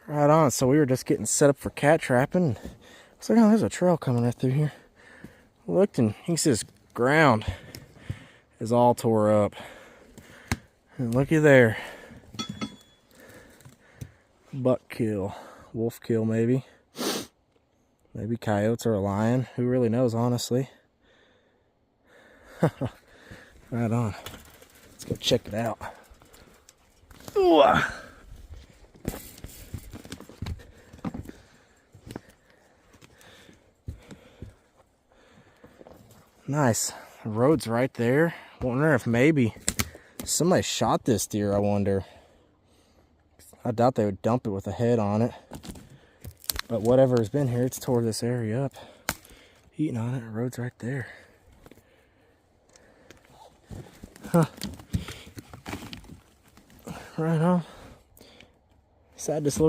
Right on. So we were just getting set up for cat trapping. So now there's a trail coming right through here. Looked and you can see this ground is all tore up. And looky there. Buck kill. Wolf kill maybe. Maybe coyotes or a lion. Who really knows, honestly. Right on. Let's go check it out. Ooh. Nice. The road's right there. Wonder if maybe somebody shot this deer, I wonder. I doubt they would dump it with a head on it. But whatever has been here, it's tore this area up. Eating on it, the road's right there. Huh. Right on. Sad this little